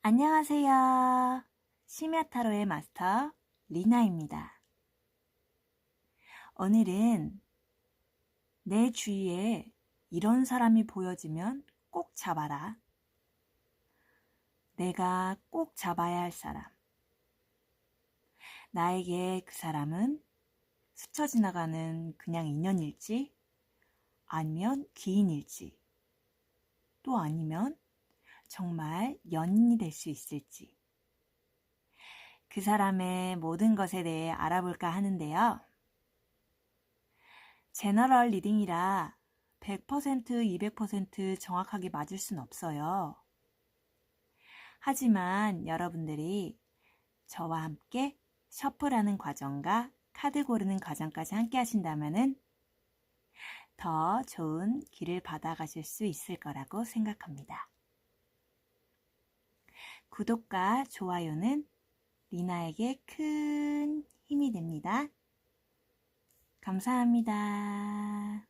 안녕하세요. 심야타로의 마스터 리나입니다. 오늘은 내 주위에 이런 사람이 보여지면 꼭 잡아라. 내가 꼭 잡아야 할 사람. 나에게 그 사람은 스쳐 지나가는 그냥 인연일지, 아니면 기인일지, 또 아니면 정말 연인이 될 수 있을지. 그 사람의 모든 것에 대해 알아볼까 하는데요. 제너럴 리딩이라 100%, 200% 정확하게 맞을 순 없어요. 하지만 여러분들이 저와 함께 셔플하는 과정과 카드 고르는 과정까지 함께 하신다면 더 좋은 길을 받아가실 수 있을 거라고 생각합니다. 구독과 좋아요는 리나에게 큰 힘이 됩니다. 감사합니다.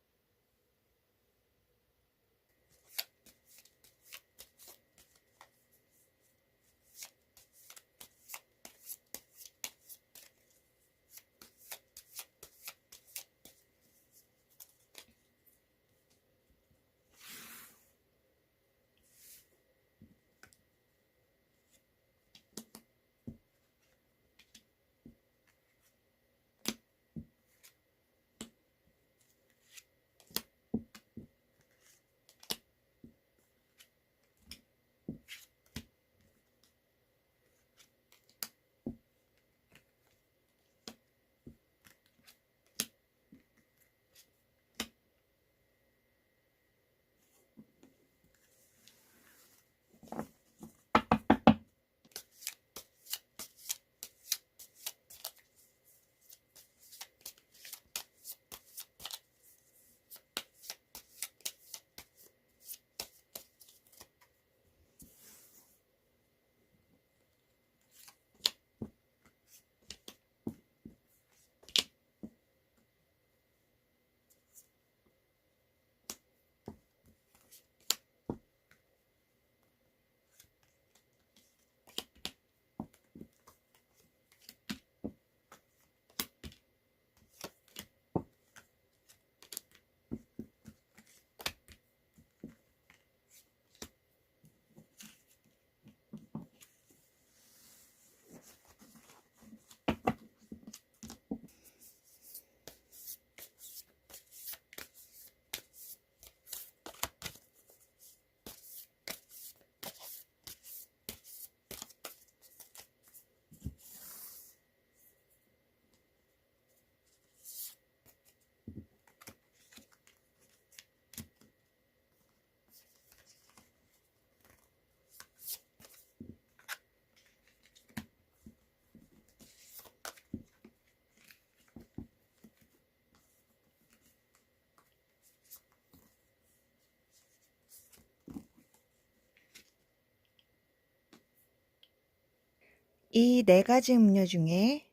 이 네 가지 음료 중에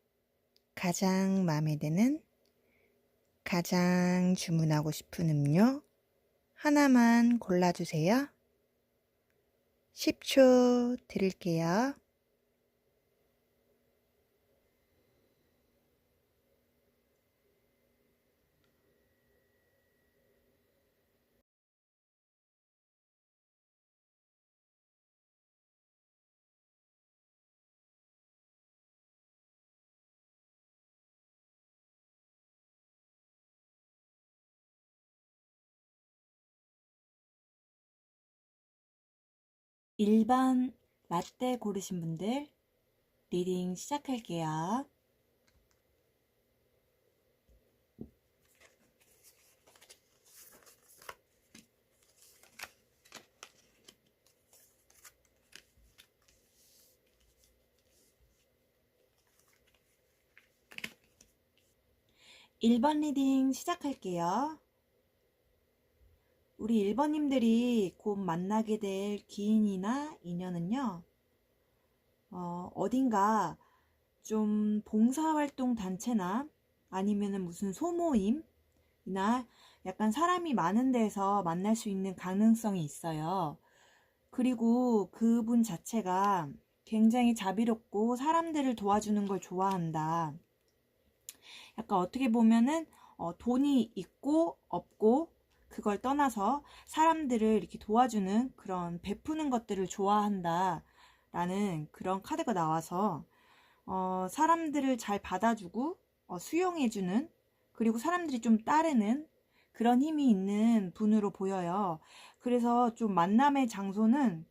가장 마음에 드는, 가장 주문하고 싶은 음료 하나만 골라주세요. 10초 드릴게요. (1번) 라떼 고르신 분들 리딩 시작할게요. (1번) 리딩 시작할게요. 우리 1번님들이 곧 만나게 될 기인이나 인연은요, 어딘가 좀 봉사활동 단체나 아니면은 무슨 소모임이나 약간 사람이 많은 데서 만날 수 있는 가능성이 있어요. 그리고 그분 자체가 굉장히 자비롭고 사람들을 도와주는 걸 좋아한다. 약간 어떻게 보면은 돈이 있고 없고 그걸 떠나서 사람들을 이렇게 도와주는 그런 베푸는 것들을 좋아한다 라는 그런 카드가 나와서 사람들을 잘 받아주고 수용해주는, 그리고 사람들이 좀 따르는 그런 힘이 있는 분으로 보여요. 그래서 좀 만남의 장소는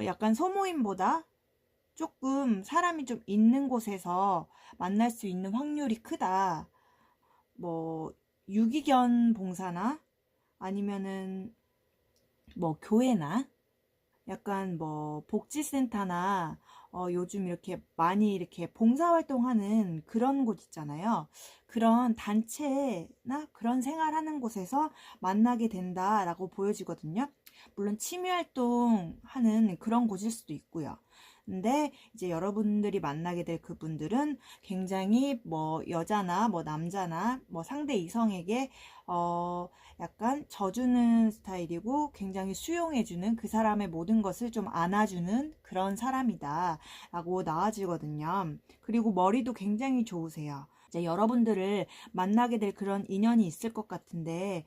약간 소모임보다 조금 사람이 좀 있는 곳에서 만날 수 있는 확률이 크다. 뭐 유기견 봉사나 아니면은 뭐 교회나 약간 뭐 복지센터나 요즘 이렇게 많이 이렇게 봉사활동하는 그런 곳 있잖아요. 그런 단체나 그런 생활하는 곳에서 만나게 된다라고 보여지거든요. 물론 취미활동 하는 그런 곳일 수도 있고요. 근데 이제 여러분들이 만나게 될 그분들은 굉장히 뭐 여자나 뭐 남자나 뭐 상대 이성에게 약간 져주는 스타일이고 굉장히 수용해주는, 그 사람의 모든 것을 좀 안아주는 그런 사람이다 라고 나와지거든요. 그리고 머리도 굉장히 좋으세요. 이제 여러분들을 만나게 될 그런 인연이 있을 것 같은데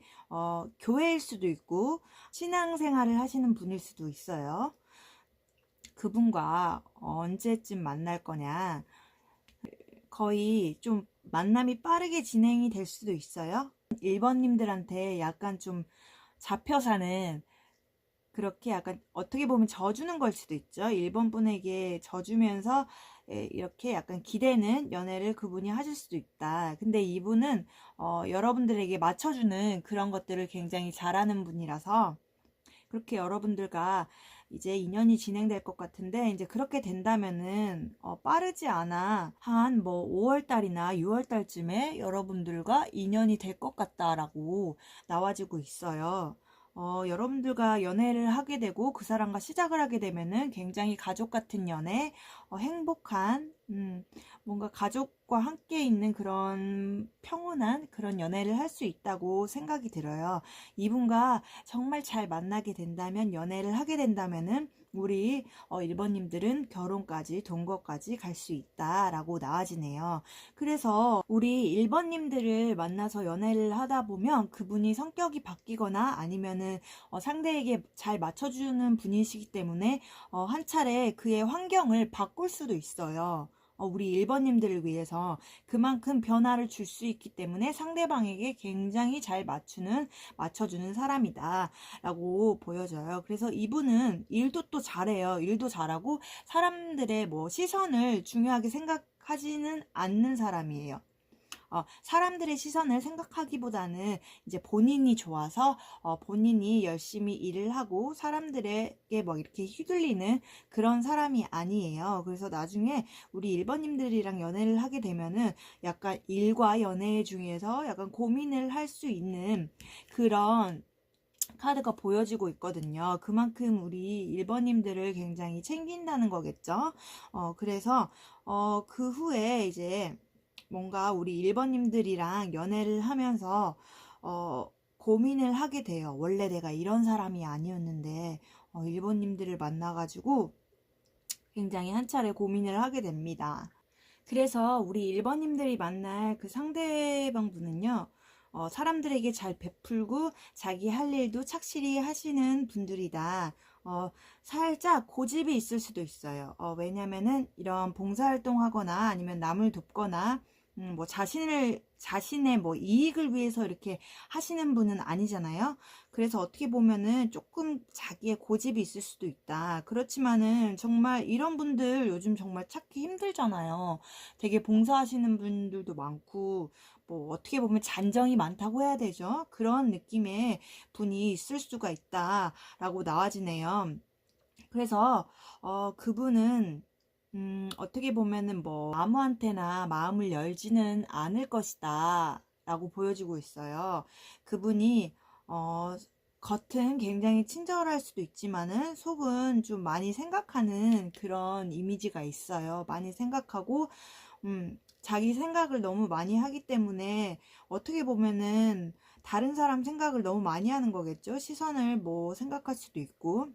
교회일 수도 있고 신앙생활을 하시는 분일 수도 있어요. 그분과 언제쯤 만날 거냐, 거의 좀 만남이 빠르게 진행이 될 수도 있어요. 1번님들한테 약간 좀 잡혀 사는, 그렇게 약간 어떻게 보면 져주는 걸 수도 있죠. 1번 분에게 져주면서 이렇게 약간 기대는 연애를 그분이 하실 수도 있다. 근데 이분은 여러분들에게 맞춰주는 그런 것들을 굉장히 잘하는 분이라서 그렇게 여러분들과 이제 인연이 진행될 것 같은데, 이제 그렇게 된다면은 빠르지 않아 한 뭐 5월 달이나 6월 달쯤에 여러분들과 인연이 될 것 같다라고 나와지고 있어요. 여러분들과 연애를 하게 되고 그 사람과 시작을 하게 되면은 굉장히 가족 같은 연애, 행복한, 뭔가 가족과 함께 있는 그런 평온한 그런 연애를 할 수 있다고 생각이 들어요. 이분과 정말 잘 만나게 된다면, 연애를 하게 된다면은 우리 1번님들은 결혼까지, 동거까지 갈 수 있다라고 나와지네요. 그래서 우리 1번님들을 만나서 연애를 하다 보면 그분이 성격이 바뀌거나 아니면은 상대에게 잘 맞춰주는 분이시기 때문에 한 차례 그의 환경을 바꿀 수도 있어요. 우리 1번님들을 위해서 그만큼 변화를 줄 수 있기 때문에 상대방에게 굉장히 잘 맞춰주는 사람이다 라고 보여져요. 그래서 이분은 일도 또 잘해요. 일도 잘하고 사람들의 뭐 시선을 중요하게 생각하지는 않는 사람이에요. 사람들의 시선을 생각하기보다는 이제 본인이 좋아서 본인이 열심히 일을 하고 사람들에게 뭐 이렇게 휘둘리는 그런 사람이 아니에요. 그래서 나중에 우리 1번님들이랑 연애를 하게 되면은 약간 일과 연애 중에서 약간 고민을 할 수 있는 그런 카드가 보여지고 있거든요. 그만큼 우리 1번님들을 굉장히 챙긴다는 거겠죠. 그래서 그 후에 이제 뭔가 우리 1번님들이랑 연애를 하면서 고민을 하게 돼요. 원래 내가 이런 사람이 아니었는데 1번님들을 만나가지고 굉장히 한 차례 고민을 하게 됩니다. 그래서 우리 1번님들이 만날 그 상대방 분은요, 사람들에게 잘 베풀고 자기 할 일도 착실히 하시는 분들이다. 살짝 고집이 있을 수도 있어요. 왜냐면은 이런 봉사활동 하거나 아니면 남을 돕거나 뭐 자신의 뭐 이익을 위해서 이렇게 하시는 분은 아니잖아요. 그래서 어떻게 보면은 조금 자기의 고집이 있을 수도 있다. 그렇지만은 정말 이런 분들 요즘 정말 찾기 힘들잖아요. 되게 봉사하시는 분들도 많고, 뭐 어떻게 보면 잔정이 많다고 해야 되죠. 그런 느낌의 분이 있을 수가 있다라고 나와지네요. 그래서 그분은 어떻게 보면은 뭐 아무한테나 마음을 열지는 않을 것이다 라고 보여지고 있어요. 그분이 겉은 굉장히 친절할 수도 있지만은 속은 좀 많이 생각하는 그런 이미지가 있어요. 많이 생각하고 자기 생각을 너무 많이 하기 때문에 어떻게 보면은 다른 사람 생각을 너무 많이 하는 거겠죠. 시선을 뭐 생각할 수도 있고.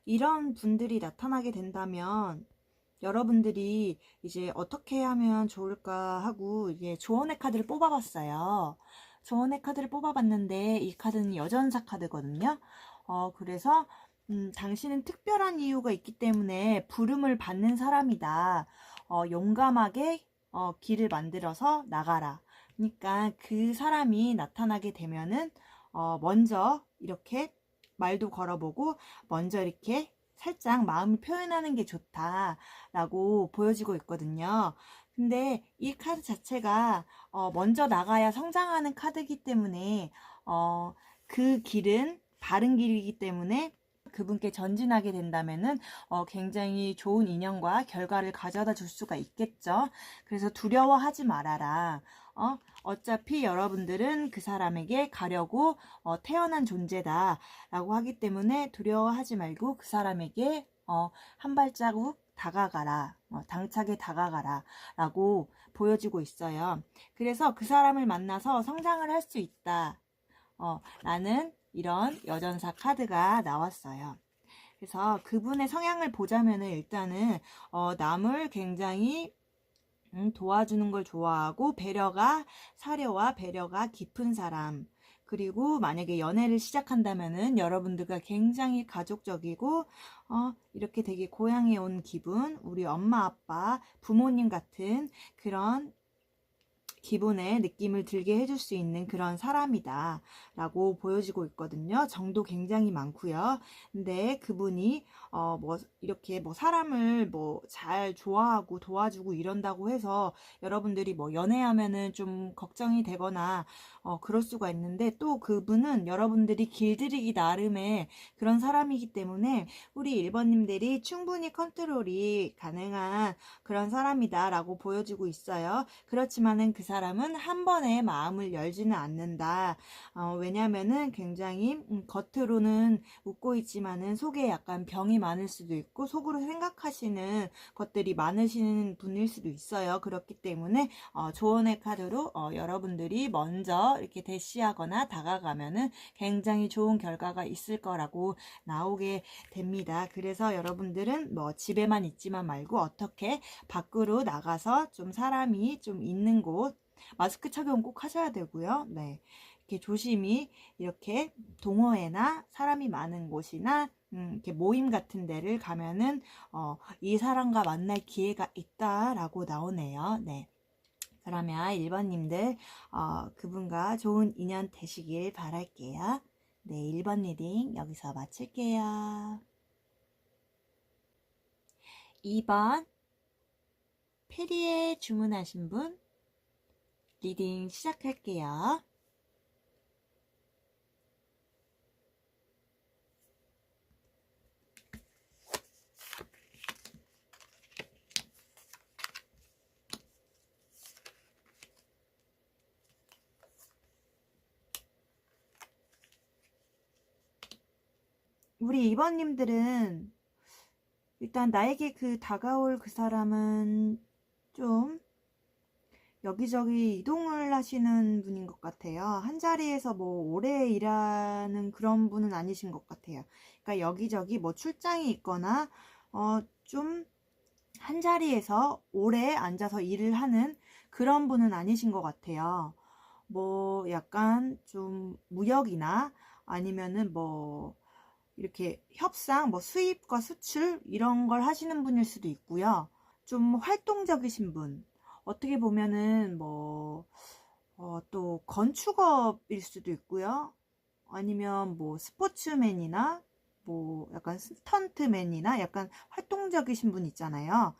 이런 분들이 나타나게 된다면 여러분들이 이제 어떻게 하면 좋을까 하고 이제 조언의 카드를 뽑아봤어요. 조언의 카드를 뽑아봤는데 이 카드는 여전사 카드거든요. 그래서 당신은 특별한 이유가 있기 때문에 부름을 받는 사람이다. 용감하게 길을 만들어서 나가라. 그러니까 그 사람이 나타나게 되면은 먼저 이렇게 말도 걸어보고 먼저 이렇게 살짝 마음을 표현하는 게 좋다라고 보여지고 있거든요. 근데 이 카드 자체가 먼저 나가야 성장하는 카드이기 때문에 그 길은 바른 길이기 때문에 그분께 전진하게 된다면은 굉장히 좋은 인연과 결과를 가져다 줄 수가 있겠죠. 그래서 두려워하지 말아라. 어차피 여러분들은 그 사람에게 가려고 태어난 존재다 라고 하기 때문에 두려워하지 말고 그 사람에게 한 발자국 다가가라, 당차게 다가가라 라고 보여지고 있어요. 그래서 그 사람을 만나서 성장을 할 수 있다 라는 이런 여전사 카드가 나왔어요. 그래서 그분의 성향을 보자면은 일단은 남을 굉장히 도와주는 걸 좋아하고 사려와 배려가 깊은 사람. 그리고 만약에 연애를 시작한다면은 여러분들과 굉장히 가족적이고 이렇게 되게 고향에 온 기분, 우리 엄마 아빠 부모님 같은 그런 기분의 느낌을 들게 해줄 수 있는 그런 사람이다 라고 보여지고 있거든요. 정도 굉장히 많고요. 근데 그분이 뭐 이렇게 뭐 사람을 뭐 잘 좋아하고 도와주고 이런다고 해서 여러분들이 뭐 연애하면은 좀 걱정이 되거나 그럴 수가 있는데, 또 그분은 여러분들이 길들이기 나름의 그런 사람이기 때문에 우리 1번님들이 충분히 컨트롤이 가능한 그런 사람이다 라고 보여지고 있어요. 그렇지만은 그 사람은 한 번에 마음을 열지는 않는다. 왜냐면은 굉장히 겉으로는 웃고 있지만은 속에 약간 병이 많을 수도 있고 속으로 생각하시는 것들이 많으신 분일 수도 있어요. 그렇기 때문에 조언의 카드로 여러분들이 먼저 이렇게 대시하거나 다가가면은 굉장히 좋은 결과가 있을 거라고 나오게 됩니다. 그래서 여러분들은 뭐 집에만 있지만 말고 어떻게 밖으로 나가서 좀 사람이 좀 있는 곳, 마스크 착용 꼭 하셔야 되고요. 네. 이렇게 조심히 이렇게 동호회나 사람이 많은 곳이나 이렇게 모임 같은 데를 가면은 이 사람과 만날 기회가 있다라고 나오네요. 네. 그러면 1번님들 그분과 좋은 인연 되시길 바랄게요. 네, 1번 리딩 여기서 마칠게요. 2번 페리에 주문하신 분 리딩 시작할게요. 우리 2번님들은 일단 나에게 다가올 그 사람은 좀 여기저기 이동을 하시는 분인 것 같아요. 한 자리에서 뭐 오래 일하는 그런 분은 아니신 것 같아요. 그러니까 여기저기 뭐 출장이 있거나 좀 한 자리에서 오래 앉아서 일을 하는 그런 분은 아니신 것 같아요. 뭐 약간 좀 무역이나 아니면은 뭐 이렇게 협상, 뭐 수입과 수출 이런 걸 하시는 분일 수도 있고요. 좀 활동적이신 분, 어떻게 보면은 뭐 또 건축업일 수도 있고요. 아니면 뭐 스포츠맨이나 뭐 약간 스턴트맨이나 약간 활동적이신 분 있잖아요.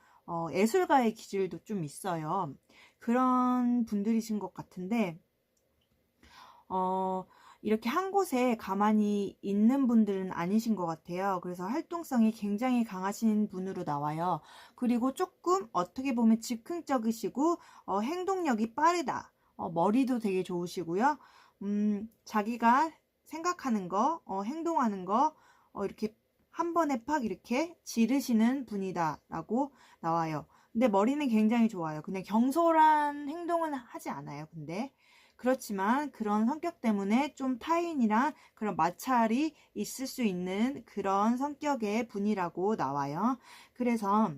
예술가의 기질도 좀 있어요. 그런 분들이신 것 같은데 이렇게 한 곳에 가만히 있는 분들은 아니신 것 같아요. 그래서 활동성이 굉장히 강하신 분으로 나와요. 그리고 조금 어떻게 보면 즉흥적이시고 행동력이 빠르다. 머리도 되게 좋으시고요. 자기가 생각하는 거, 행동하는 거 이렇게 한 번에 팍 이렇게 지르시는 분이다 라고 나와요. 근데 머리는 굉장히 좋아요. 그냥 경솔한 행동은 하지 않아요. 근데 그렇지만 그런 성격 때문에 좀 타인이랑 그런 마찰이 있을 수 있는 그런 성격의 분이라고 나와요. 그래서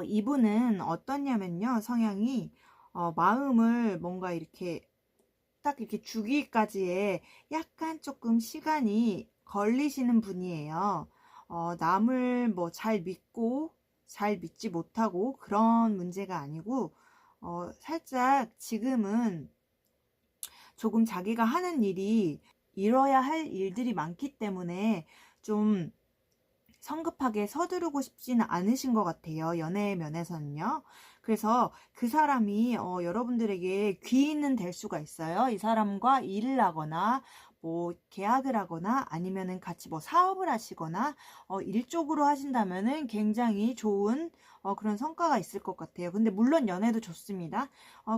이분은 어떠냐면요. 성향이 마음을 뭔가 이렇게 딱 이렇게 주기까지의 약간 조금 시간이 걸리시는 분이에요. 남을 뭐 잘 믿고 잘 믿지 못하고 그런 문제가 아니고, 살짝 지금은 조금 자기가 하는 일이 이뤄야 할 일들이 많기 때문에 좀 성급하게 서두르고 싶지는 않으신 것 같아요. 연애 면에서는요. 그래서 그 사람이 여러분들에게 귀인은 될 수가 있어요. 이 사람과 일을 하거나 뭐 계약을 하거나 아니면은 같이 뭐 사업을 하시거나 일 쪽으로 하신다면은 굉장히 좋은 그런 성과가 있을 것 같아요. 근데 물론 연애도 좋습니다.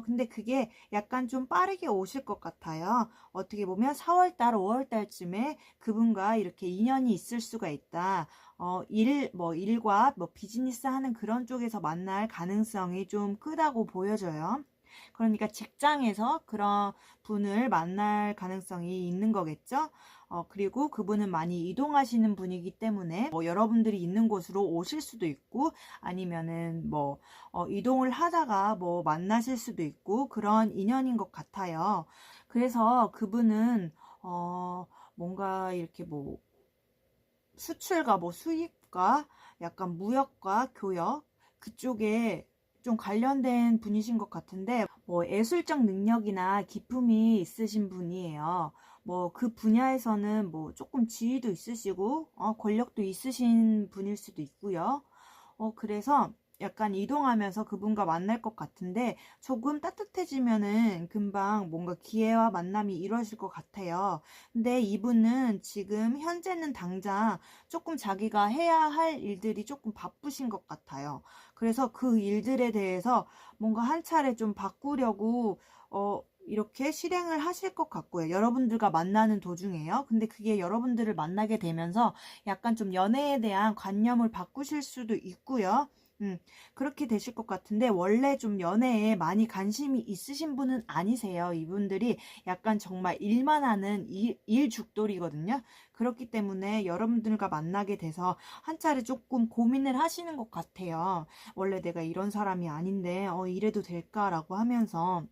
근데 그게 약간 좀 빠르게 오실 것 같아요. 어떻게 보면 4월달, 5월달쯤에 그분과 이렇게 인연이 있을 수가 있다. 일과 뭐 비즈니스 하는 그런 쪽에서 만날 가능성이 좀 크다고 보여져요. 그러니까 직장에서 그런 분을 만날 가능성이 있는 거겠죠. 그리고 그분은 많이 이동하시는 분이기 때문에 뭐 여러분들이 있는 곳으로 오실 수도 있고 아니면은 뭐 이동을 하다가 뭐 만나실 수도 있고 그런 인연인 것 같아요. 그래서 그분은 뭔가 이렇게 뭐 수출과 뭐 수입과 약간 무역과 교역 그쪽에 좀 관련된 분이신 것 같은데 뭐 예술적 능력이나 기품이 있으신 분이에요. 뭐 그 분야에서는 뭐 조금 지위도 있으시고 권력도 있으신 분일 수도 있고요. 그래서 약간 이동하면서 그분과 만날 것 같은데 조금 따뜻해지면은 금방 뭔가 기회와 만남이 이루어질 것 같아요. 근데 이분은 지금 현재는 당장 조금 자기가 해야 할 일들이 조금 바쁘신 것 같아요. 그래서 그 일들에 대해서 뭔가 한 차례 좀 바꾸려고 이렇게 실행을 하실 것 같고요. 여러분들과 만나는 도중에요. 근데 그게 여러분들을 만나게 되면서 약간 좀 연애에 대한 관념을 바꾸실 수도 있고요. 그렇게 되실 것 같은데 원래 좀 연애에 많이 관심이 있으신 분은 아니세요. 이분들이 약간 정말 일만 하는 일 죽돌이거든요. 그렇기 때문에 여러분들과 만나게 돼서 한 차례 조금 고민을 하시는 것 같아요. 원래 내가 이런 사람이 아닌데 이래도 될까라고 하면서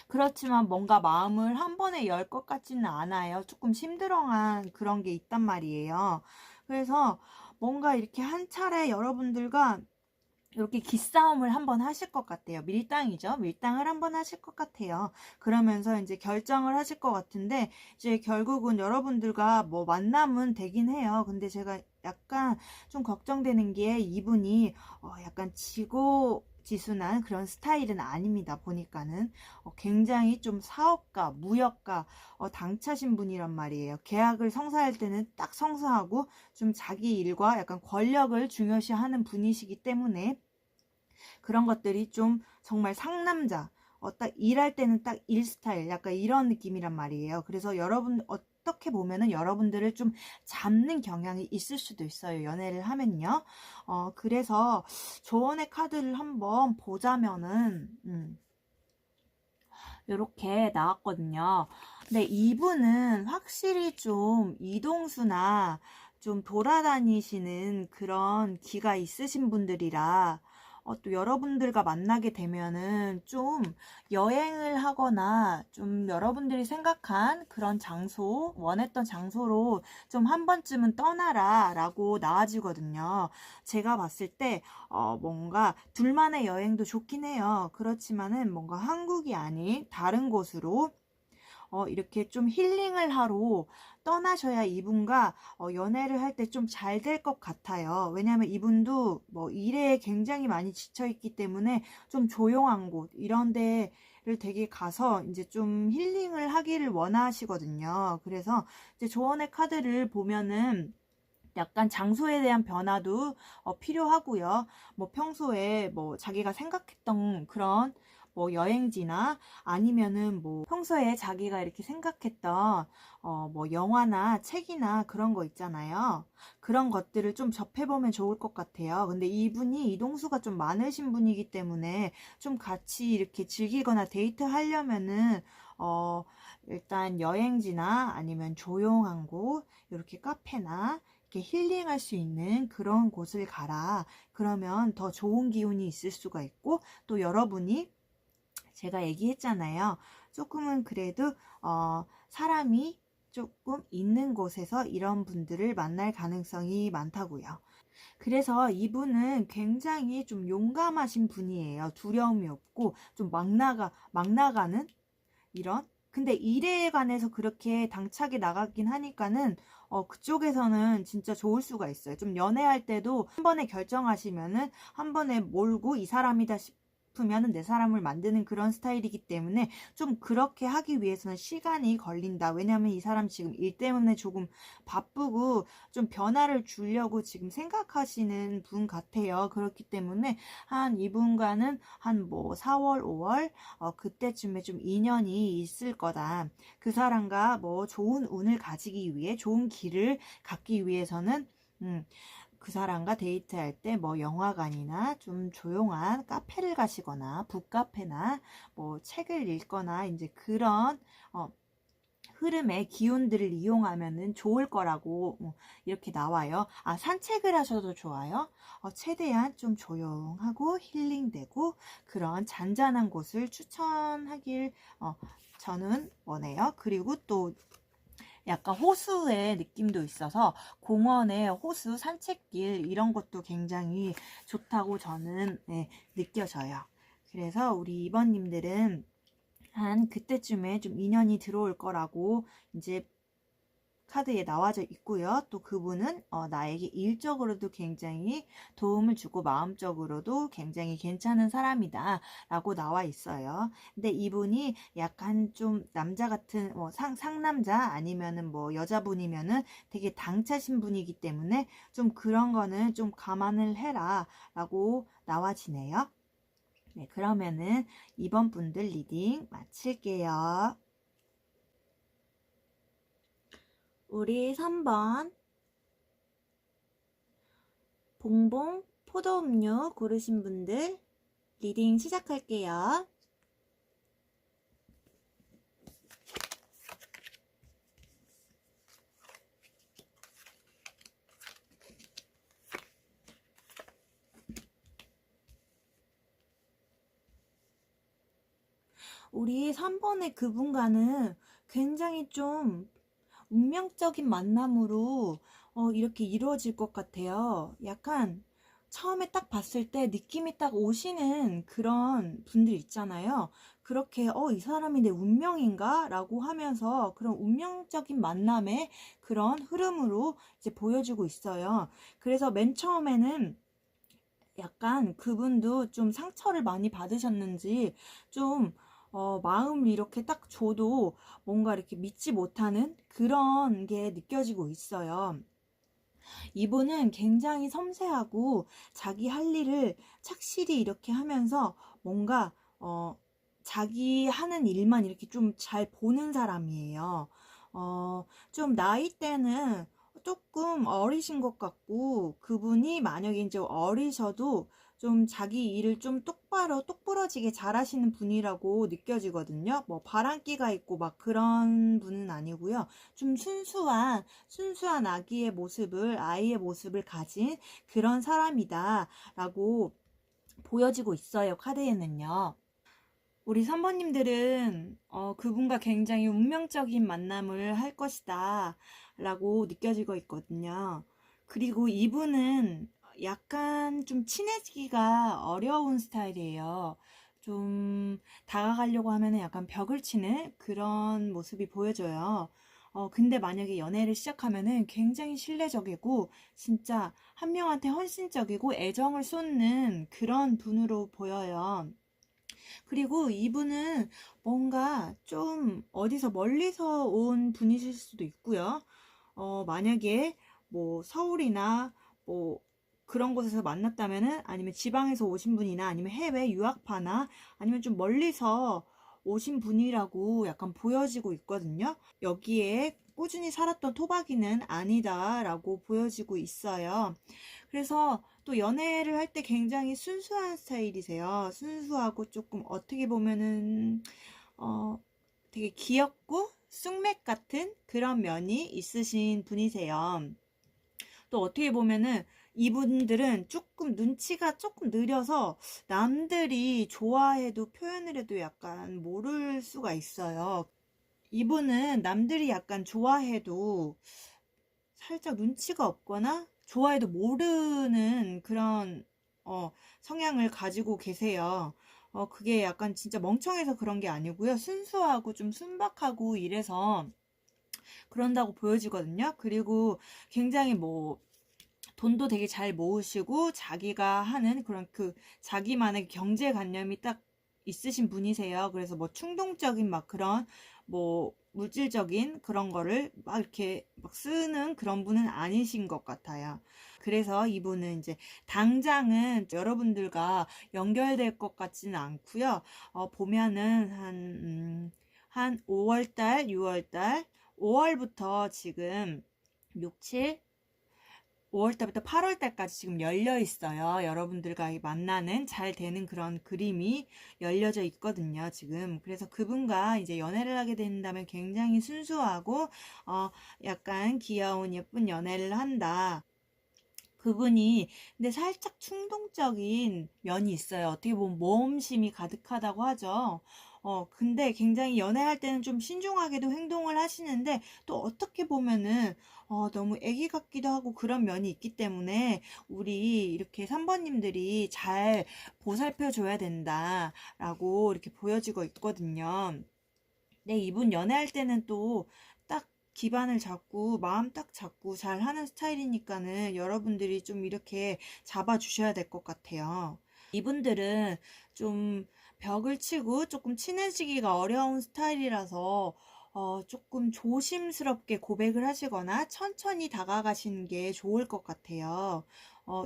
그렇지만 뭔가 마음을 한 번에 열 것 같지는 않아요. 조금 심드렁한 그런 게 있단 말이에요. 그래서 뭔가 이렇게 한 차례 여러분들과 이렇게 기싸움을 한번 하실 것 같아요. 밀당이죠. 밀당을 한번 하실 것 같아요. 그러면서 이제 결정을 하실 것 같은데 이제 결국은 여러분들과 뭐 만남은 되긴 해요. 근데 제가 약간 좀 걱정되는 게 이분이 약간 지고지순한 그런 스타일은 아닙니다. 보니까는 굉장히 좀 사업가, 무역가 당차신 분이란 말이에요. 계약을 성사할 때는 딱 성사하고 좀 자기 일과 약간 권력을 중요시하는 분이시기 때문에 그런 것들이 좀 정말 상남자, 딱 일할 때는 딱 일 스타일, 약간 이런 느낌이란 말이에요. 그래서 여러분, 어떻게 보면은 여러분들을 좀 잡는 경향이 있을 수도 있어요. 연애를 하면요. 그래서 조언의 카드를 한번 보자면은, 이렇게 나왔거든요. 근데 이분은 확실히 좀 이동수나 좀 돌아다니시는 그런 기가 있으신 분들이라 또 여러분들과 만나게 되면은 좀 여행을 하거나 좀 여러분들이 생각한 그런 장소, 원했던 장소로 좀 한 번쯤은 떠나라 라고 나와지거든요. 제가 봤을 때 뭔가 둘만의 여행도 좋긴 해요. 그렇지만은 뭔가 한국이 아닌 다른 곳으로 이렇게 좀 힐링을 하러 떠나셔야 이분과 연애를 할 때 좀 잘 될 것 같아요. 왜냐하면 이분도 뭐 일에 굉장히 많이 지쳐있기 때문에 좀 조용한 곳 이런 데를 되게 가서 이제 좀 힐링을 하기를 원하시거든요. 그래서 이제 조언의 카드를 보면은 약간 장소에 대한 변화도 필요하고요. 뭐 평소에 뭐 자기가 생각했던 그런 뭐 여행지나 아니면은 뭐 평소에 자기가 이렇게 생각했던 뭐 영화나 책이나 그런 거 있잖아요. 그런 것들을 좀 접해보면 좋을 것 같아요. 근데 이분이 이동수가 좀 많으신 분이기 때문에 좀 같이 이렇게 즐기거나 데이트 하려면은 일단 여행지나 아니면 조용한 곳, 이렇게 카페나 이렇게 힐링할 수 있는 그런 곳을 가라. 그러면 더 좋은 기운이 있을 수가 있고, 또 여러분이 제가 얘기했잖아요. 조금은 그래도 사람이 조금 있는 곳에서 이런 분들을 만날 가능성이 많다고요. 그래서 이분은 굉장히 좀 용감하신 분이에요. 두려움이 없고 좀 막 나가는 이런. 근데 일에 관해서 그렇게 당차게 나가긴 하니까는 그쪽에서는 진짜 좋을 수가 있어요. 좀 연애할 때도 한 번에 결정하시면은 한 번에 몰고 이 사람이다 싶으면은 내 사람을 만드는 그런 스타일이기 때문에 좀 그렇게 하기 위해서는 시간이 걸린다. 왜냐면 이 사람 지금 일 때문에 조금 바쁘고 좀 변화를 주려고 지금 생각하시는 분 같아요. 그렇기 때문에 한 이분과는 한 뭐 4월, 5월 그때쯤에 좀 인연이 있을 거다. 그 사람과 뭐 좋은 운을 가지기 위해, 좋은 길을 갖기 위해서는 그 사람과 데이트할 때 뭐 영화관이나 좀 조용한 카페를 가시거나 북카페나 뭐 책을 읽거나 이제 그런 흐름의 기운들을 이용하면은 좋을 거라고 이렇게 나와요. 산책을 하셔도 좋아요. 최대한 좀 조용하고 힐링되고 그런 잔잔한 곳을 추천하길 저는 원해요. 그리고 또 약간 호수의 느낌도 있어서 공원의 호수 산책길 이런 것도 굉장히 좋다고 저는 느껴져요. 그래서 우리 2번님들은 한 그때쯤에 좀 인연이 들어올 거라고 이제 카드에 나와져 있고요. 또 그분은 나에게 일적으로도 굉장히 도움을 주고 마음적으로도 굉장히 괜찮은 사람이다 라고 나와 있어요. 근데 이분이 약간 좀 남자 같은 상남자 아니면은 뭐 여자분이면은 되게 당차신 분이기 때문에 좀 그런 거는 좀 감안을 해라 라고 나와지네요. 네, 그러면은 2번 분들 리딩 마칠게요. 우리 3번 봉봉 포도음료 고르신 분들 리딩 시작할게요. 우리 3번의 그분과는 굉장히 좀 운명적인 만남으로 이렇게 이루어질 것 같아요. 약간 처음에 딱 봤을 때 느낌이 딱 오시는 그런 분들 있잖아요. 그렇게 이 사람이 내 운명인가? 라고 하면서 그런 운명적인 만남의 그런 흐름으로 이제 보여주고 있어요. 그래서 맨 처음에는 약간 그분도 좀 상처를 많이 받으셨는지 좀 마음을 이렇게 딱 줘도 뭔가 이렇게 믿지 못하는 그런 게 느껴지고 있어요. 이분은 굉장히 섬세하고 자기 할 일을 착실히 이렇게 하면서 뭔가 자기 하는 일만 이렇게 좀 잘 보는 사람이에요. 좀 나이대는 조금 어리신 것 같고 그분이 만약에 이제 어리셔도 좀 자기 일을 좀 똑부러지게 잘하시는 분이라고 느껴지거든요. 뭐 바람기가 있고 막 그런 분은 아니고요. 좀 순수한 아이의 모습을 가진 그런 사람이다 라고 보여지고 있어요. 카드에는요. 우리 3번님들은 그분과 굉장히 운명적인 만남을 할 것이다 라고 느껴지고 있거든요. 그리고 이분은 약간 좀 친해지기가 어려운 스타일이에요. 좀 다가가려고 하면 약간 벽을 치는 그런 모습이 보여져요. 근데 만약에 연애를 시작하면은 굉장히 신뢰적이고 진짜 한 명한테 헌신적이고 애정을 쏟는 그런 분으로 보여요. 그리고 이분은 뭔가 좀 어디서 멀리서 온 분이실 수도 있고요. 만약에 뭐 서울이나 뭐 그런 곳에서 만났다면은, 아니면 지방에서 오신 분이나 아니면 해외 유학파나 아니면 좀 멀리서 오신 분이라고 약간 보여지고 있거든요. 여기에 꾸준히 살았던 토박이는 아니다라고 보여지고 있어요. 그래서 또 연애를 할 때 굉장히 순수한 스타일이세요. 순수하고 조금 어떻게 보면은 되게 귀엽고 쑥맥 같은 그런 면이 있으신 분이세요. 또 어떻게 보면은 이분들은 조금 눈치가 조금 느려서 남들이 좋아해도 표현을 해도 약간 모를 수가 있어요. 이분은 남들이 약간 좋아해도 살짝 눈치가 없거나 좋아해도 모르는 그런 성향을 가지고 계세요. 그게 약간 진짜 멍청해서 그런 게 아니고요. 순수하고 좀 순박하고 이래서 그런다고 보여지거든요. 그리고 굉장히 뭐 돈도 되게 잘 모으시고 자기가 하는 그런 그 자기만의 경제관념이 딱 있으신 분이세요. 그래서 뭐 충동적인 막 그런 뭐 물질적인 그런 거를 막 이렇게 막 쓰는 그런 분은 아니신 것 같아요. 그래서 이분은 이제 당장은 여러분들과 연결될 것 같지는 않고요. 보면은 한 5월달, 6월달, 5월부터 지금 6, 7, 5월달부터 8월달까지 지금 열려 있어요. 여러분들과 만나는 잘 되는 그런 그림이 열려져 있거든요, 지금. 그래서 그분과 이제 연애를 하게 된다면 굉장히 순수하고, 약간 귀여운 예쁜 연애를 한다. 그분이 근데 살짝 충동적인 면이 있어요. 어떻게 보면 모험심이 가득하다고 하죠. 근데 굉장히 연애할 때는 좀 신중하게도 행동을 하시는데 또 어떻게 보면은 너무 애기 같기도 하고 그런 면이 있기 때문에 우리 이렇게 3번님들이 잘 보살펴 줘야 된다라고 이렇게 보여지고 있거든요. 네, 이분 연애할 때는 또 딱 기반을 잡고 마음 딱 잡고 잘 하는 스타일이니까는 여러분들이 좀 이렇게 잡아주셔야 될 것 같아요. 이분들은 좀 벽을 치고 조금 친해지기가 어려운 스타일이라서 조금 조심스럽게 고백을 하시거나 천천히 다가가시는 게 좋을 것 같아요.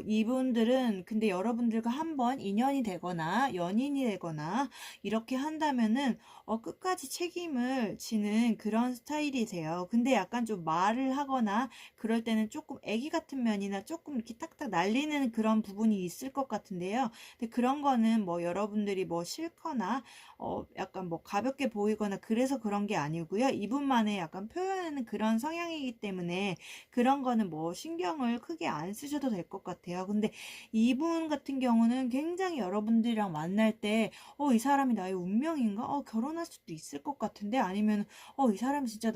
이분들은 근데 여러분들과 한번 인연이 되거나 연인이 되거나 이렇게 한다면은 끝까지 책임을 지는 그런 스타일이세요. 근데 약간 좀 말을 하거나 그럴 때는 조금 애기 같은 면이나 조금 이렇게 딱딱 날리는 그런 부분이 있을 것 같은데요. 근데 그런 거는 뭐 여러분들이 뭐 싫거나 약간 뭐 가볍게 보이거나 그래서 그런 게 아니고요. 이분만의 약간 표현하는 그런 성향이기 때문에 그런 거는 뭐 신경을 크게 안 쓰셔도 될 것 같아요. 근데 이분 같은 경우는 굉장히 여러분들이랑 만날 때 이 사람이 나의 운명인가? 결혼할 수도 있을 것 같은데 아니면 이 사람이 진짜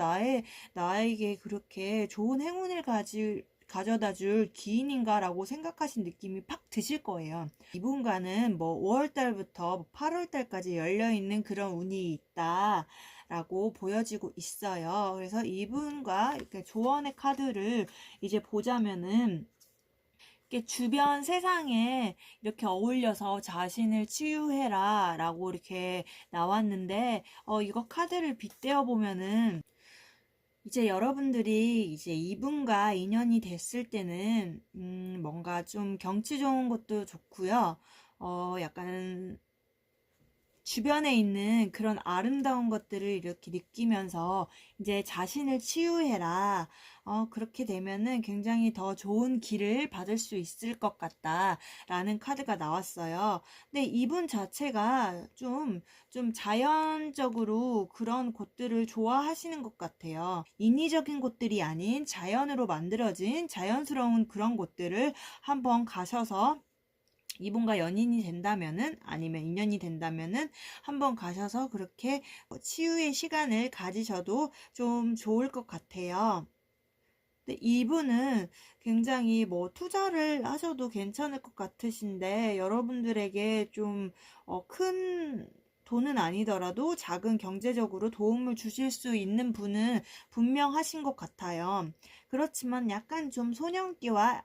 나에게 그렇게 좋은 행운을 가져다 줄 기인인가라고 생각하신 느낌이 팍 드실 거예요. 이분과는 뭐 5월달부터 8월달까지 열려있는 그런 운이 있다. 라고 보여지고 있어요. 그래서 이분과 이렇게 조언의 카드를 이제 보자면은 이렇게 주변 세상에 이렇게 어울려서 자신을 치유해라 라고 이렇게 나왔는데 이거 카드를 빗대어 보면은 이제 여러분들이 이제 이분과 인연이 됐을 때는 뭔가 좀 경치 좋은 것도 좋고요. 약간 주변에 있는 그런 아름다운 것들을 이렇게 느끼면서 이제 자신을 치유해라. 그렇게 되면은 굉장히 더 좋은 길을 받을 수 있을 것 같다라는 카드가 나왔어요. 근데 이분 자체가 좀 자연적으로 그런 곳들을 좋아하시는 것 같아요. 인위적인 곳들이 아닌 자연으로 만들어진 자연스러운 그런 곳들을 한번 가셔서 이분과 연인이 된다면은 아니면 인연이 된다면은 한번 가셔서 그렇게 치유의 시간을 가지셔도 좀 좋을 것 같아요. 근데 이분은 굉장히 뭐 투자를 하셔도 괜찮을 것 같으신데 여러분들에게 좀 큰 돈은 아니더라도 작은 경제적으로 도움을 주실 수 있는 분은 분명하신 것 같아요. 그렇지만 약간 좀 소년기와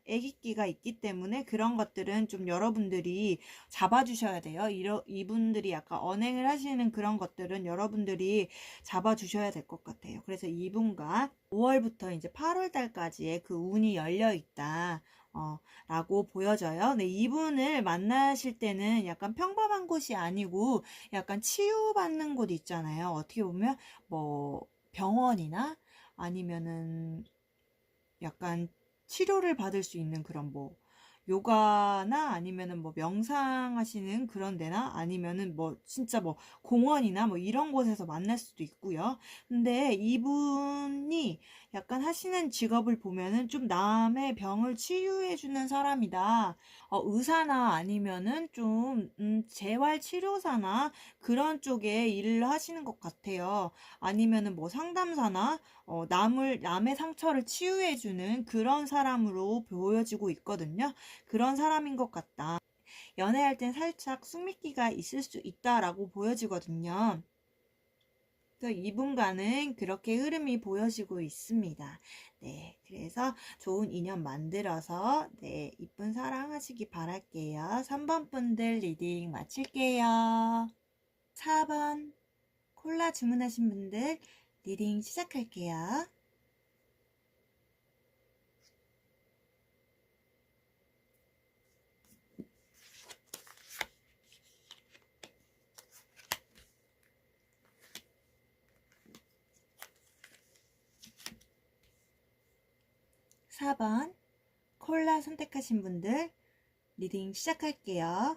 애기기가 있기 때문에 그런 것들은 좀 여러분들이 잡아주셔야 돼요. 이분들이 약간 언행을 하시는 그런 것들은 여러분들이 잡아주셔야 될 것 같아요. 그래서 이분과 5월부터 이제 8월 달까지의 그 운이 열려 있다. 라고 보여져요. 네, 이분을 만나실 때는 약간 평범한 곳이 아니고 약간 치유받는 곳 있잖아요. 어떻게 보면 뭐 병원이나 아니면은 약간 치료를 받을 수 있는 그런 뭐 요가나 아니면은 뭐 명상하시는 그런 데나 아니면은 뭐 진짜 뭐 공원이나 뭐 이런 곳에서 만날 수도 있고요. 근데 이분이 약간 하시는 직업을 보면은 좀 남의 병을 치유해주는 사람이다. 의사나 아니면은 좀 재활치료사나 그런 쪽에 일을 하시는 것 같아요. 아니면은 뭐 상담사나 남의 상처를 치유해주는 그런 사람으로 보여지고 있거든요. 그런 사람인 것 같다. 연애할 땐 살짝 숙밀기가 있을 수 있다라고 보여지거든요. 그래서 이분과는 그렇게 흐름이 보여지고 있습니다. 네, 그래서 좋은 인연 만들어서 네, 이쁜 사랑하시기 바랄게요. 3번 분들 리딩 마칠게요. 4번 콜라 주문하신 분들 리딩 시작할게요. 4번 콜라 선택하신 분들 리딩 시작할게요.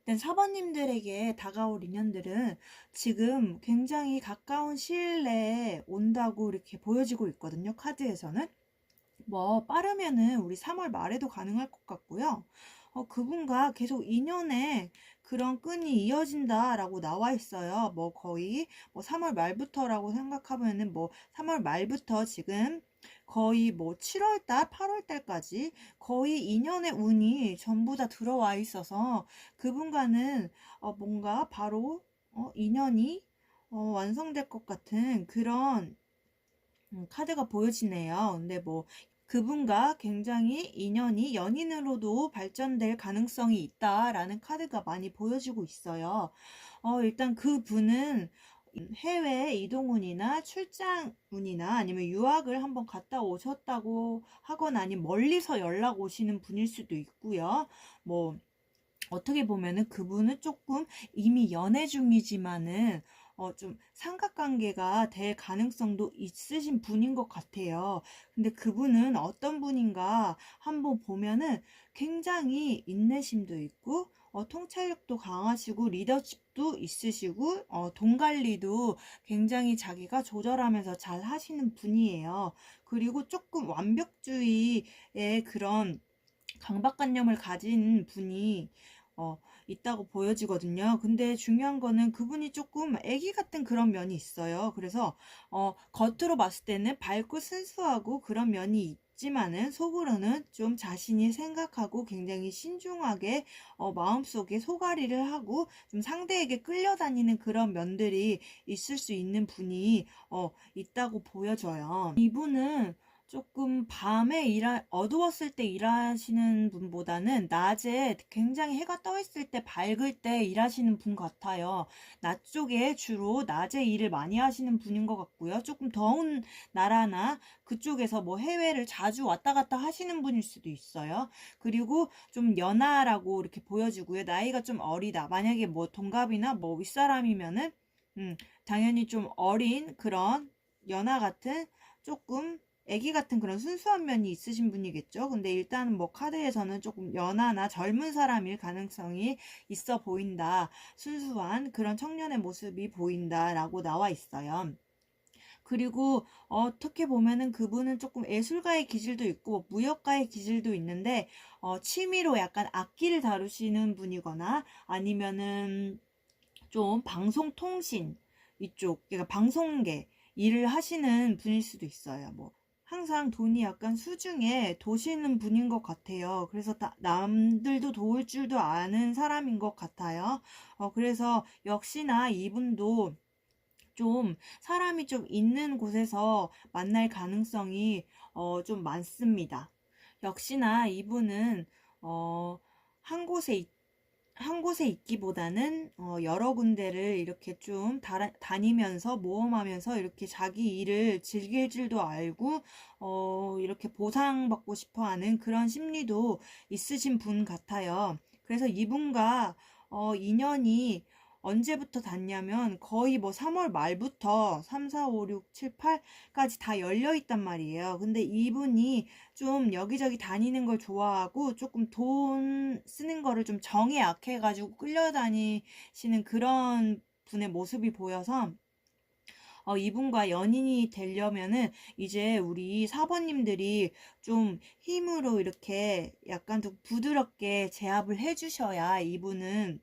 일단 4번님들에게 다가올 인연들은 지금 굉장히 가까운 시일 내에 온다고 이렇게 보여지고 있거든요. 카드에서는. 뭐 빠르면은 우리 3월 말에도 가능할 것 같고요. 그분과 계속 인연의 그런 끈이 이어진다라고 나와 있어요. 뭐 거의 뭐 3월 말부터라고 생각하면은 뭐 3월 말부터 지금 거의 뭐 7월 달, 8월 달까지 거의 인연의 운이 전부 다 들어와 있어서 그분과는 뭔가 바로 인연이 완성될 것 같은 그런 카드가 보여지네요. 근데 뭐 그분과 굉장히 인연이 연인으로도 발전될 가능성이 있다라는 카드가 많이 보여지고 있어요. 일단 그분은 해외 이동운이나 출장운이나 아니면 유학을 한번 갔다 오셨다고 하거나 아니면 멀리서 연락 오시는 분일 수도 있고요. 뭐 어떻게 보면은 그분은 조금 이미 연애 중이지만은 좀 삼각관계가 될 가능성도 있으신 분인 것 같아요. 근데 그분은 어떤 분인가 한번 보면은 굉장히 인내심도 있고 통찰력도 강하시고 리더십도 있으시고 돈 관리도 굉장히 자기가 조절하면서 잘 하시는 분이에요. 그리고 조금 완벽주의의 그런 강박관념을 가진 분이 있다고 보여지거든요. 근데 중요한 거는 그분이 조금 애기 같은 그런 면이 있어요. 그래서 겉으로 봤을 때는 밝고 순수하고 그런 면이 있지만은 속으로는 좀 자신이 생각하고 굉장히 신중하게 마음속에 소가리를 하고 좀 상대에게 끌려다니는 그런 면들이 있을 수 있는 분이 있다고 보여져요. 이분은 조금 밤에 어두웠을 때 일하시는 분보다는 낮에 굉장히 해가 떠 있을 때 밝을 때 일하시는 분 같아요. 낮 쪽에 주로 낮에 일을 많이 하시는 분인 것 같고요. 조금 더운 나라나 그쪽에서 뭐 해외를 자주 왔다 갔다 하시는 분일 수도 있어요. 그리고 좀 연하라고 이렇게 보여지고요. 나이가 좀 어리다. 만약에 뭐 동갑이나 뭐 윗사람이면은 당연히 좀 어린 그런 연하 같은 조금 애기 같은 그런 순수한 면이 있으신 분이겠죠. 근데 일단은 뭐 카드에서는 조금 연하나 젊은 사람일 가능성이 있어 보인다. 순수한 그런 청년의 모습이 보인다라고 나와 있어요. 그리고 어떻게 보면은 그분은 조금 예술가의 기질도 있고 무역가의 기질도 있는데 취미로 약간 악기를 다루시는 분이거나 아니면은 좀 방송통신 이쪽, 그러니까 방송계 일을 하시는 분일 수도 있어요. 뭐 항상 돈이 약간 수중에 도시는 분인 것 같아요. 그래서 남들도 도울 줄도 아는 사람인 것 같아요. 그래서 역시나 이분도 좀 사람이 좀 있는 곳에서 만날 가능성이 좀 많습니다. 역시나 이분은 한 곳에 한 곳에 있기보다는 여러 군데를 이렇게 좀 다니면서 모험하면서 이렇게 자기 일을 즐길 줄도 알고 이렇게 보상받고 싶어 하는 그런 심리도 있으신 분 같아요. 그래서 이분과 인연이 언제부터 닿냐면 거의 뭐 3월 말부터 3, 4, 5, 6, 7, 8까지 다 열려 있단 말이에요. 근데 이분이 좀 여기저기 다니는 걸 좋아하고 조금 돈 쓰는 거를 좀 정에 약해가지고 끌려다니시는 그런 분의 모습이 보여서 이분과 연인이 되려면은 이제 우리 사번님들이 좀 힘으로 이렇게 약간 좀 부드럽게 제압을 해주셔야 이분은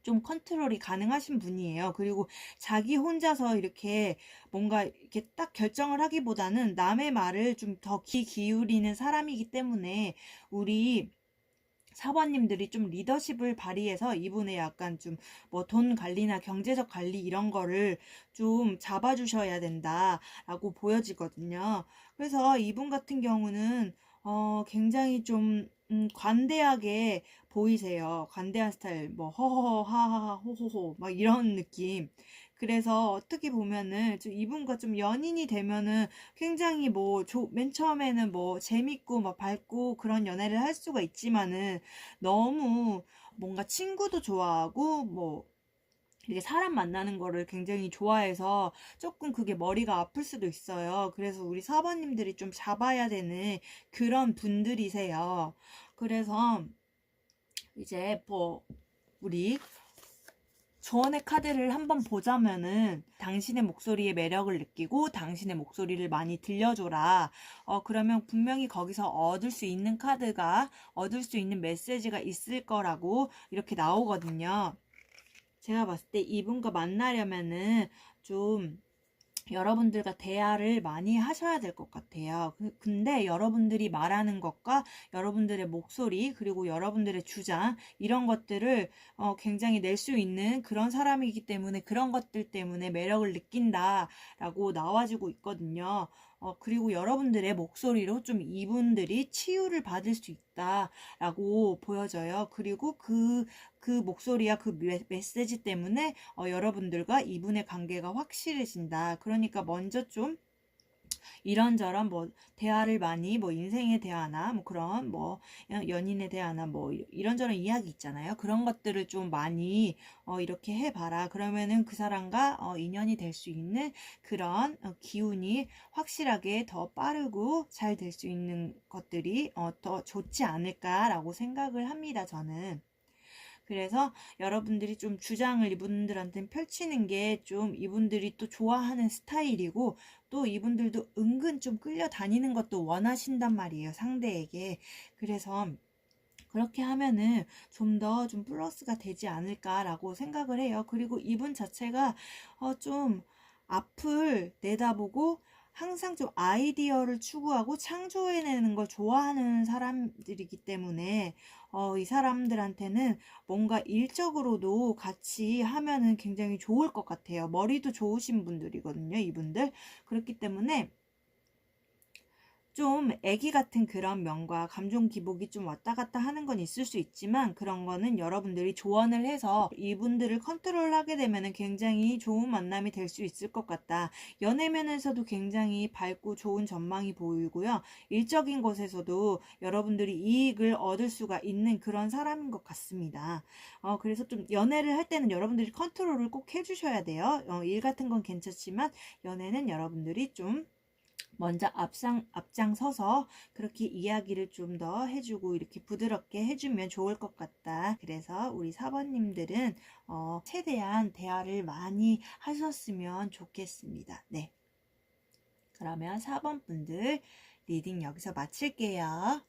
좀 컨트롤이 가능하신 분이에요. 그리고 자기 혼자서 이렇게 뭔가 이렇게 딱 결정을 하기보다는 남의 말을 좀 더 귀 기울이는 사람이기 때문에 우리 사관님들이 좀 리더십을 발휘해서 이분의 약간 좀 뭐 돈 관리나 경제적 관리 이런 거를 좀 잡아주셔야 된다라고 보여지거든요. 그래서 이분 같은 경우는 굉장히 좀 관대하게 보이세요. 관대한 스타일, 뭐 허허허 하하하 호호호 막 이런 느낌. 그래서 어떻게 보면은 좀 이분과 좀 연인이 되면은 굉장히 뭐 맨 처음에는 뭐 재밌고 막 밝고 그런 연애를 할 수가 있지만은 너무 뭔가 친구도 좋아하고 뭐 이게 사람 만나는 거를 굉장히 좋아해서 조금 그게 머리가 아플 수도 있어요. 그래서 우리 사모님들이 좀 잡아야 되는 그런 분들이세요. 그래서 이제 뭐 우리 조언의 카드를 한번 보자면은 당신의 목소리의 매력을 느끼고 당신의 목소리를 많이 들려줘라. 그러면 분명히 거기서 얻을 수 있는 카드가 얻을 수 있는 메시지가 있을 거라고 이렇게 나오거든요. 제가 봤을 때 이분과 만나려면은 좀 여러분들과 대화를 많이 하셔야 될 것 같아요. 근데 여러분들이 말하는 것과 여러분들의 목소리 그리고 여러분들의 주장 이런 것들을 굉장히 낼 수 있는 그런 사람이기 때문에 그런 것들 때문에 매력을 느낀다라고 나와주고 있거든요. 그리고 여러분들의 목소리로 좀 이분들이 치유를 받을 수 있다라고 보여져요. 그리고 그 목소리와 그 메시지 때문에 여러분들과 이분의 관계가 확실해진다. 그러니까 먼저 좀 이런저런 뭐 대화를 많이 뭐 인생의 대화나 뭐 그런 뭐 연인의 대화나 뭐 이런저런 이야기 있잖아요. 그런 것들을 좀 많이 이렇게 해봐라. 그러면은 그 사람과 인연이 될 수 있는 그런 기운이 확실하게 더 빠르고 잘 될 수 있는 것들이 더 좋지 않을까라고 생각을 합니다. 저는. 그래서 여러분들이 좀 주장을 이분들한테 펼치는 게 좀 이분들이 또 좋아하는 스타일이고 또 이분들도 은근 좀 끌려다니는 것도 원하신단 말이에요, 상대에게. 그래서 그렇게 하면은 좀 더 좀 플러스가 되지 않을까라고 생각을 해요. 그리고 이분 자체가 좀 앞을 내다보고 항상 좀 아이디어를 추구하고 창조해내는 걸 좋아하는 사람들이기 때문에 이 사람들한테는 뭔가 일적으로도 같이 하면은 굉장히 좋을 것 같아요. 머리도 좋으신 분들이거든요, 이분들. 그렇기 때문에 좀 애기 같은 그런 면과 감정 기복이 좀 왔다 갔다 하는 건 있을 수 있지만 그런 거는 여러분들이 조언을 해서 이분들을 컨트롤하게 되면 굉장히 좋은 만남이 될 수 있을 것 같다. 연애 면에서도 굉장히 밝고 좋은 전망이 보이고요. 일적인 것에서도 여러분들이 이익을 얻을 수가 있는 그런 사람인 것 같습니다. 그래서 좀 연애를 할 때는 여러분들이 컨트롤을 꼭 해주셔야 돼요. 일 같은 건 괜찮지만 연애는 여러분들이 좀 먼저 앞장서서 그렇게 이야기를 좀 더 해주고 이렇게 부드럽게 해주면 좋을 것 같다. 그래서 우리 사번님들은 최대한 대화를 많이 하셨으면 좋겠습니다. 네. 그러면 4번 분들 리딩 여기서 마칠게요.